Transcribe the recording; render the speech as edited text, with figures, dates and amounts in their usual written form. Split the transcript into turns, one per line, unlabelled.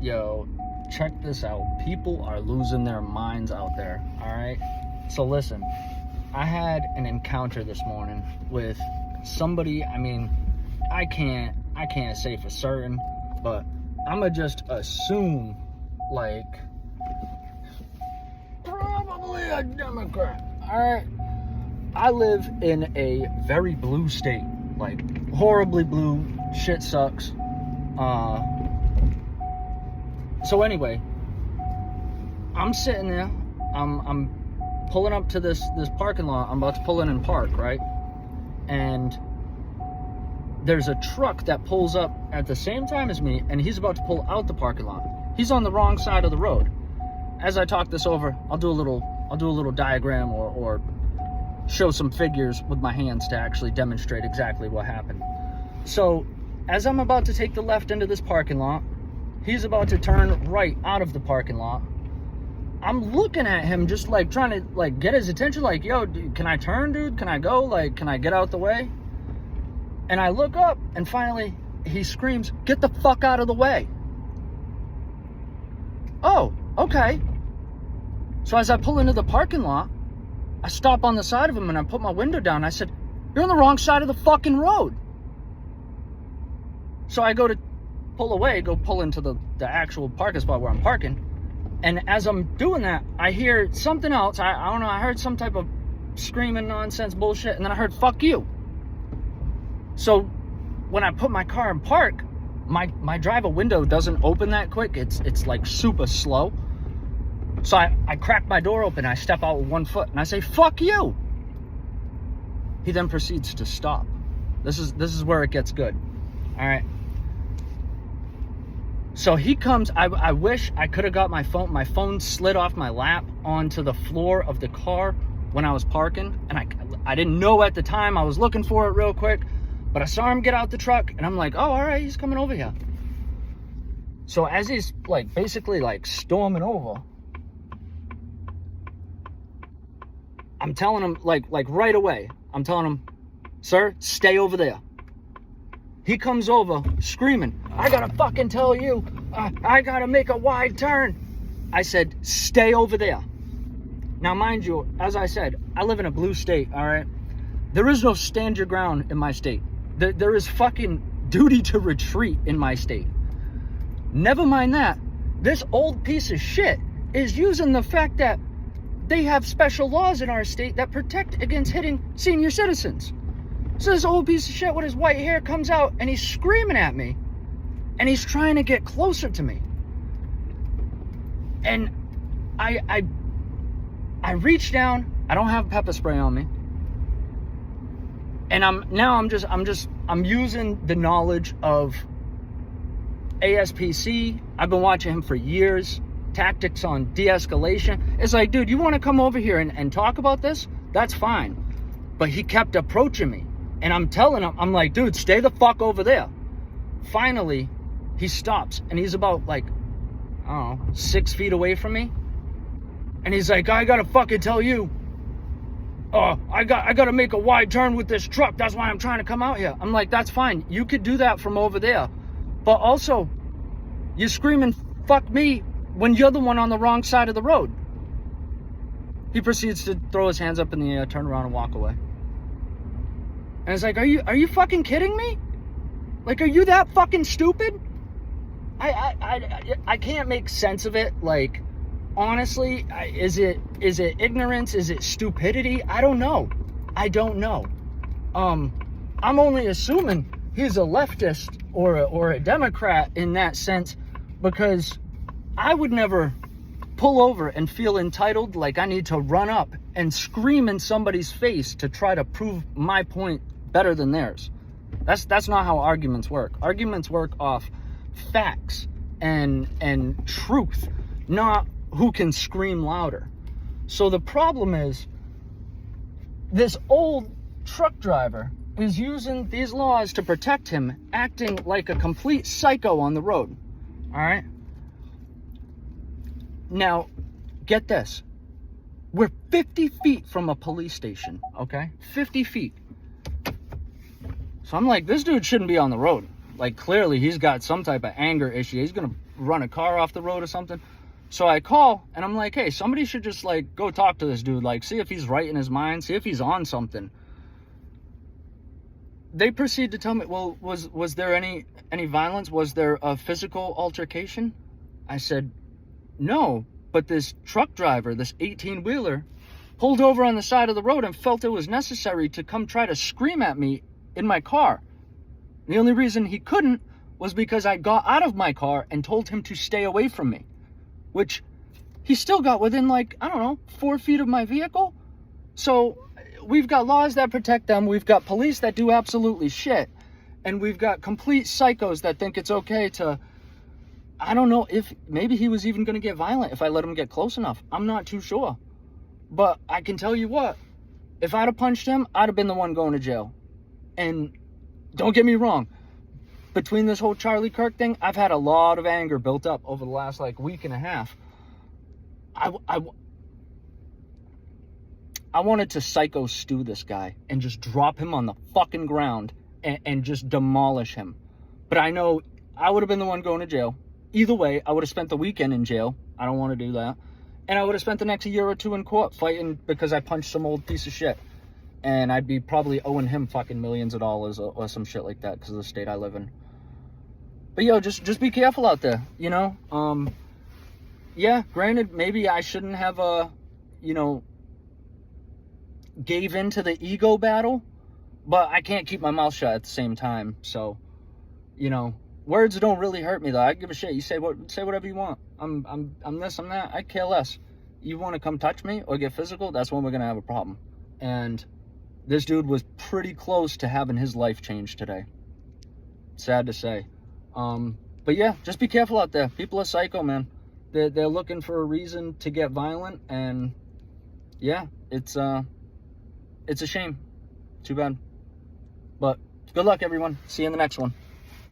Yo, check this out. People are losing their minds out there, all right? So listen, I had an encounter this morning with somebody. I mean, I can't say for certain, but I'ma just assume, like, probably a Democrat, all right? I live in a very blue state, like horribly blue. Shit sucks. So anyway, I'm sitting there. I'm pulling up to this parking lot. I'm about to pull in and park, right? And there's a truck that pulls up at the same time as me, and he's about to pull out the parking lot. He's on the wrong side of the road. As I talk this over, I'll do a little diagram or show some figures with my hands to actually demonstrate exactly what happened. So, as I'm about to take the left into this parking lot, he's about to turn right out of the parking lot. I'm looking at him just like trying to like get his attention, like, yo, dude, can I turn, dude? Can I go? Like, can I get out the way? And I look up and finally he screams, "Get the fuck out of the way." Oh, okay. So as I pull into the parking lot, I stop on the side of him and I put my window down. I said, "You're on the wrong side of the fucking road." So I go to pull away, go pull into the actual parking spot where I'm parking. And as I'm doing that, I hear something else. I don't know. I heard some type of screaming nonsense bullshit. And then I heard, "Fuck you." So when I put my car in park, my driver window doesn't open that quick. It's like super slow. So I crack my door open. I step out with one foot and I say, "Fuck you." He then proceeds to stop. This is where it gets good. All right. So he comes. I wish I could have got my phone. My phone slid off my lap onto the floor of the car when I was parking. And I didn't know at the time. I was looking for it real quick. But I saw him get out the truck. And I'm like, oh, all right, he's coming over here. So as he's like basically like storming over, I'm telling him like right away. I'm telling him, "Sir, stay over there." He comes over screaming, "I gotta fucking tell you, I gotta make a wide turn." I said, "Stay over there." Now, mind you, as I said, I live in a blue state, all right? There is no stand your ground in my state. There is fucking duty to retreat in my state. Never mind that. This old piece of shit is using the fact that they have special laws in our state that protect against hitting senior citizens. So this old piece of shit with his white hair comes out and he's screaming at me and he's trying to get closer to me. And I reach down. I don't have pepper spray on me. And I'm using the knowledge of ASPC. I've been watching him for years. Tactics on de-escalation. It's like, dude, you want to come over here and talk about this? That's fine. But he kept approaching me. And I'm telling him, I'm like, dude, stay the fuck over there. Finally, he stops. And he's about, like, I don't know, 6 feet away from me. And he's like, "I gotta fucking tell you. I gotta make a wide turn with this truck. That's why I'm trying to come out here." I'm like, that's fine. You could do that from over there. But also, you're screaming, "Fuck me," when you're the one on the wrong side of the road. He proceeds to throw his hands up in the air, turn around and walk away. And it's like, are you fucking kidding me? Like, are you that fucking stupid? I can't make sense of it. Like, honestly, is it ignorance? Is it stupidity? I don't know. I'm only assuming he's a leftist or a Democrat in that sense, because I would never pull over and feel entitled, like I need to run up and scream in somebody's face to try to prove my point better than theirs. That's not how arguments work. Arguments work off facts and truth, not who can scream louder. So the problem is, this old truck driver is using these laws to protect him, acting like a complete psycho on the road. All right? Now, get this. We're 50 feet from a police station, okay? 50 feet. So I'm like, this dude shouldn't be on the road. Like, clearly he's got some type of anger issue. He's gonna run a car off the road or something. So I call and I'm like, hey, somebody should just like go talk to this dude, like see if he's right in his mind, see if he's on something. They proceed to tell me, well, was there any violence? Was there a physical altercation? I said, no, but this truck driver, this 18-wheeler, pulled over on the side of the road and felt it was necessary to come try to scream at me in my car. The only reason he couldn't was because I got out of my car and told him to stay away from me, which he still got within, like, I don't know, 4 feet of my vehicle. So we've got laws that protect them. We've got police that do absolutely shit. And we've got complete psychos that think it's okay to, I don't know if maybe he was even going to get violent if I let him get close enough. I'm not too sure. But I can tell you what, if I'd have punched him, I'd have been the one going to jail. And don't get me wrong, between this whole Charlie Kirk thing, I've had a lot of anger built up over the last like week and a half. I wanted to psycho stew this guy and just drop him on the fucking ground and just demolish him. But I know I would have been the one going to jail. Either way, I would have spent the weekend in jail. I don't want to do that. And I would have spent the next year or two in court fighting because I punched some old piece of shit. And I'd be probably owing him fucking millions of dollars or some shit like that because of the state I live in. But yo, just be careful out there, you know? Yeah, granted, maybe I shouldn't have, gave into the ego battle, but I can't keep my mouth shut at the same time. So, words don't really hurt me though. I give a shit. You say whatever you want. I'm this, I'm that. I care less. You want to come touch me or get physical? That's when we're gonna have a problem. And this dude was pretty close to having his life changed today. Sad to say. But yeah, just be careful out there. People are psycho, man. They're looking for a reason to get violent, and yeah, it's a shame. Too bad. But good luck, everyone. See you in the next one.